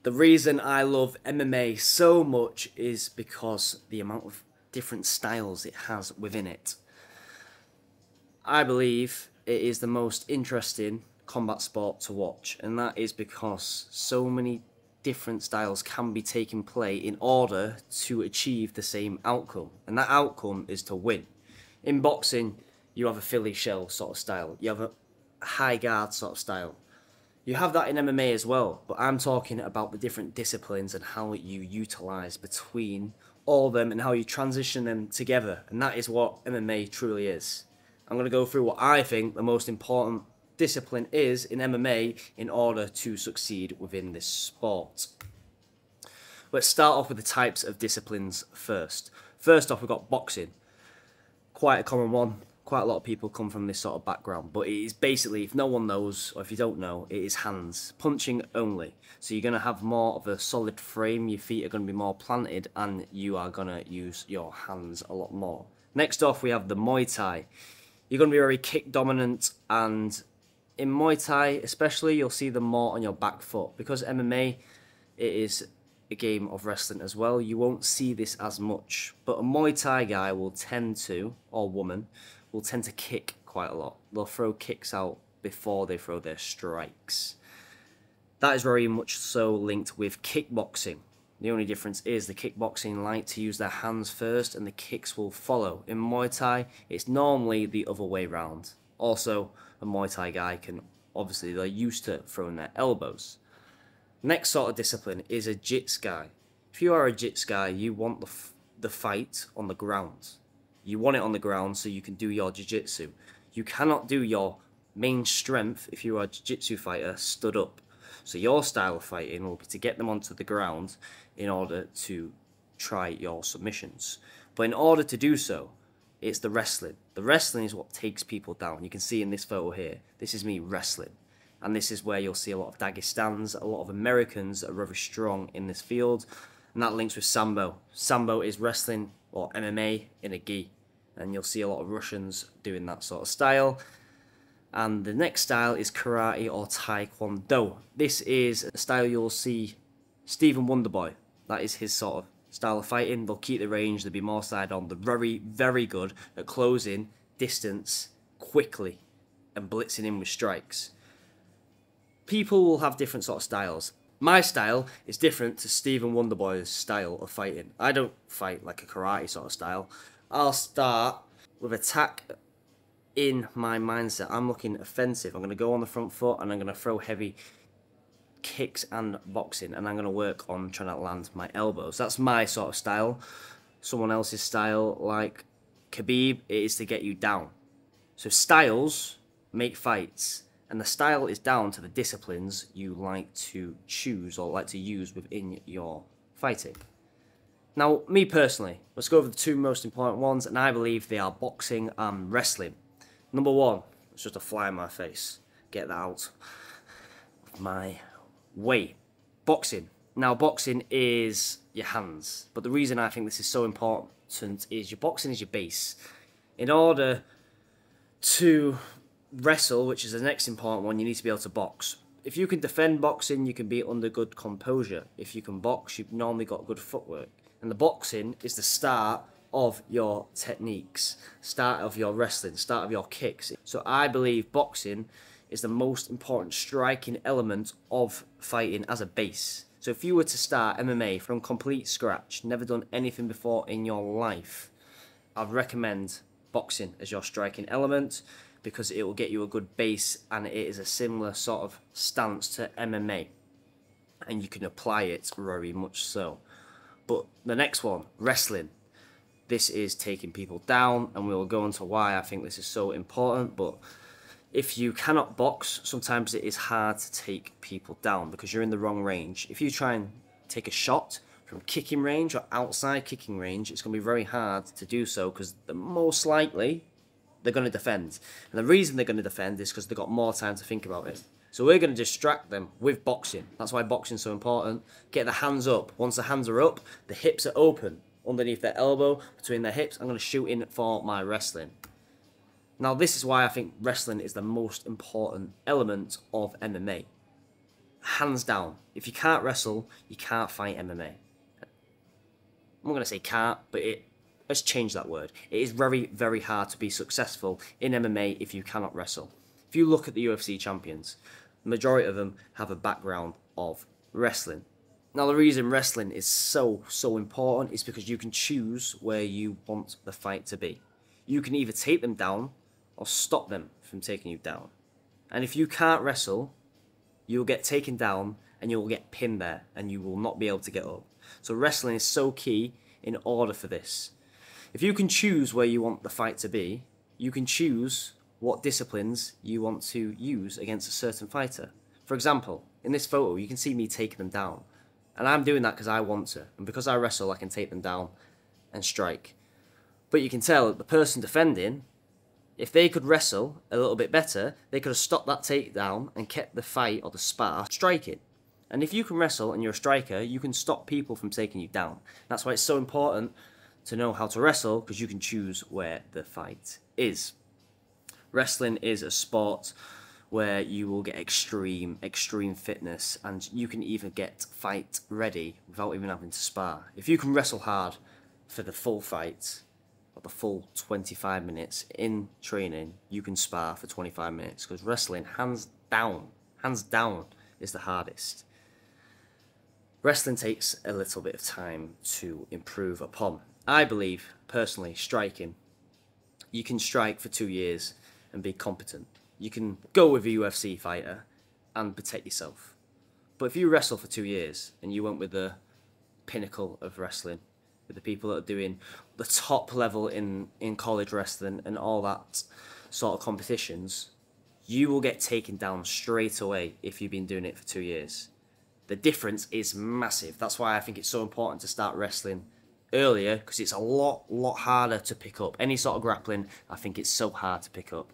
The reason I love MMA so much is because the amount of different styles it has within it. I believe it is the most interesting combat sport to watch, and that is because so many different styles can be taken play in order to achieve the same outcome, and that outcome is to win. In boxing, you have a Philly shell sort of style, you have a high guard sort of style. You have that in MMA as well, but I'm talking about the different disciplines and how you utilize between all of them and how you transition them together, and that is what MMA truly is. I'm going to go through what I think the most important discipline is in MMA in order to succeed within this sport. Let's start off with the types of disciplines first. First off, we've got boxing. Quite a common one. Quite a lot of people come from this sort of background, but it is basically, if no one knows, or if you don't know, it is hands. Punching only. So you're going to have more of a solid frame, your feet are going to be more planted, and you are going to use your hands a lot more. Next off, we have the Muay Thai. You're going to be very kick dominant, and in Muay Thai especially, you'll see them more on your back foot. Because MMA, it is a game of wrestling as well, you won't see this as much. But a Muay Thai guy will tend to, or woman, will tend to kick quite a lot. They'll throw kicks out before they throw their strikes. That is very much so linked with kickboxing. The only difference is the kickboxing like to use their hands first and the kicks will follow. In Muay Thai, it's normally the other way round. Also, a Muay Thai guy can, obviously, they're used to throwing their elbows. Next sort of discipline is a jits guy. If you are a jits guy, you want the fight on the ground. You want it on the ground so you can do your jiu-jitsu. You cannot do your main strength if you are a jiu-jitsu fighter stood up. So your style of fighting will be to get them onto the ground in order to try your submissions. But in order to do so, it's the wrestling. The wrestling is what takes people down. You can see in this photo here, this is me wrestling. And this is where you'll see a lot of Dagestans, a lot of Americans that are very strong in this field. And that links with Sambo. Sambo is wrestling, or MMA, in a gi. And you'll see a lot of Russians doing that sort of style. And the next style is Karate or Taekwondo. This is a style you'll see Stephen Wonderboy. That is his sort of style of fighting. They'll keep the range, they'll be more side on. They're very, very good at closing distance quickly and blitzing in with strikes. People will have different sort of styles. My style is different to Stephen Wonderboy's style of fighting. I don't fight like a karate sort of style. I'll start with attack in my mindset. I'm looking offensive. I'm going to go on the front foot and I'm going to throw heavy kicks and boxing, and I'm going to work on trying to land my elbows. That's my sort of style. Someone else's style, like Khabib, it is to get you down. So styles make fights, and the style is down to the disciplines you like to choose or like to use within your fighting. Now, me personally, let's go over the two most important ones, and I believe they are boxing and wrestling. Number one, it's just a fly in my face. Get that out of my way. Boxing. Now, boxing is your hands, but the reason I think this is so important is your boxing is your base. In order to wrestle, which is the next important one, you need to be able to box. If you can defend boxing, you can be under good composure. If you can box, you've normally got good footwork. And the boxing is the start of your techniques, start of your wrestling, start of your kicks. So I believe boxing is the most important striking element of fighting as a base. So if you were to start MMA from complete scratch, never done anything before in your life, I'd recommend boxing as your striking element because it will get you a good base and it is a similar sort of stance to MMA. And you can apply it very much so. But the next one, wrestling. This is taking people down, and we will go into why I think this is so important. But if you cannot box, sometimes it is hard to take people down because you're in the wrong range. If you try and take a shot from kicking range or outside kicking range, it's going to be very hard to do so because most likely they're going to defend. And the reason they're going to defend is because they've got more time to think about it. So we're going to distract them with boxing. That's why boxing is so important. Get the hands up. Once the hands are up, the hips are open. Underneath their elbow, between their hips, I'm going to shoot in for my wrestling. Now this is why I think wrestling is the most important element of MMA. hands down. If you can't wrestle, you can't fight MMA. I'm not going to say can't, but let's change that word. It is very, very hard to be successful in MMA if you cannot wrestle. If you look at the UFC champions, the majority of them have a background of wrestling. Now, the reason wrestling is so important is because you can choose where you want the fight to be. You can either take them down or stop them from taking you down. And if you can't wrestle, you'll get taken down and you'll get pinned there and you will not be able to get up. So wrestling is so key in order for this. If you can choose where you want the fight to be, you can choose what disciplines you want to use against a certain fighter. For example, in this photo, you can see me taking them down. And I'm doing that because I want to. And because I wrestle, I can take them down and strike. But you can tell that the person defending, if they could wrestle a little bit better, they could have stopped that takedown and kept the fight or the spar striking. And if you can wrestle and you're a striker, you can stop people from taking you down. That's why it's so important to know how to wrestle, because you can choose where the fight is. Wrestling is a sport where you will get extreme fitness, and you can even get fight ready without even having to spar. If you can wrestle hard for the full fight, or the full 25 minutes in training, you can spar for 25 minutes, because wrestling, hands down, is the hardest. Wrestling takes a little bit of time to improve upon. I believe, personally, striking, you can strike for 2 years and be competent. You can go with a UFC fighter and protect yourself. But if you wrestle for 2 years and you went with the pinnacle of wrestling, with the people that are doing the top level in college wrestling and all that sort of competitions, you will get taken down straight away if you've been doing it for 2 years. The difference is massive. That's why I think it's so important to start wrestling earlier, because it's a lot harder to pick up. Any sort of grappling, I think it's so hard to pick up.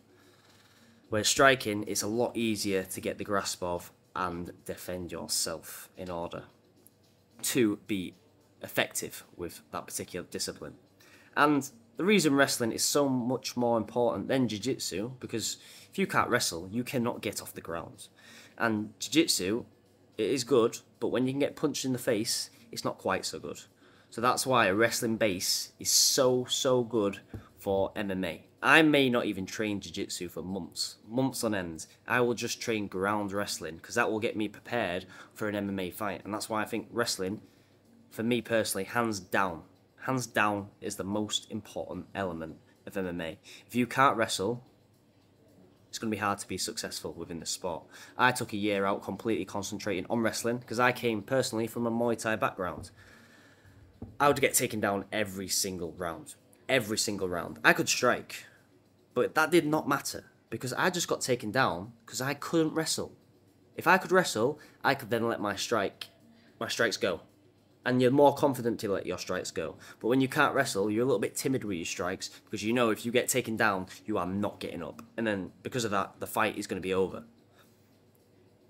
Whereas striking, it's a lot easier to get the grasp of and defend yourself in order to be effective with that particular discipline. And the reason wrestling is so much more important than jiu-jitsu, because if you can't wrestle, you cannot get off the ground. And jiu-jitsu, it is good, but when you can get punched in the face, it's not quite so good. So that's why a wrestling base is so good for MMA. I may not even train jiu-jitsu for months on end. I will just train ground wrestling, because that will get me prepared for an MMA fight. And that's why I think wrestling, for me personally, hands down is the most important element of MMA. If you can't wrestle, it's going to be hard to be successful within the sport. I took a year out completely concentrating on wrestling, because I came personally from a Muay Thai background. I would get taken down every single round. I could strike, but that did not matter, because I just got taken down because I couldn't wrestle. If I could wrestle, I could then let my strikes go. And you're more confident to let your strikes go. But when you can't wrestle, you're a little bit timid with your strikes, because you know if you get taken down, you are not getting up. And then because of that, the fight is going to be over.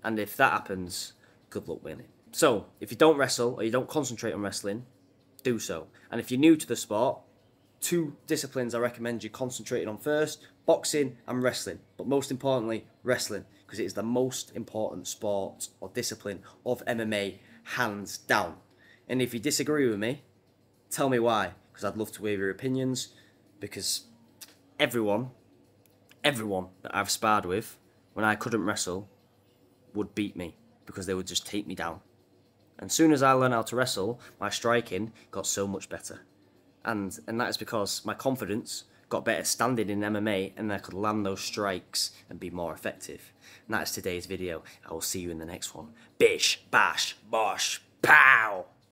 And if that happens, good luck winning. So, if you don't wrestle or you don't concentrate on wrestling, do so. And if you're new to the sport, 2 disciplines I recommend you concentrating on first: boxing and wrestling. But most importantly, wrestling, because it is the most important sport or discipline of MMA, hands down. And if you disagree with me, tell me why, because I'd love to hear your opinions, because everyone that I've sparred with, when I couldn't wrestle, would beat me, because they would just take me down. And as soon as I learned how to wrestle, my striking got so much better. And that is because my confidence got better standing in MMA, and I could land those strikes and be more effective. And that is today's video. I will see you in the next one. Bish, bash, bosh, pow!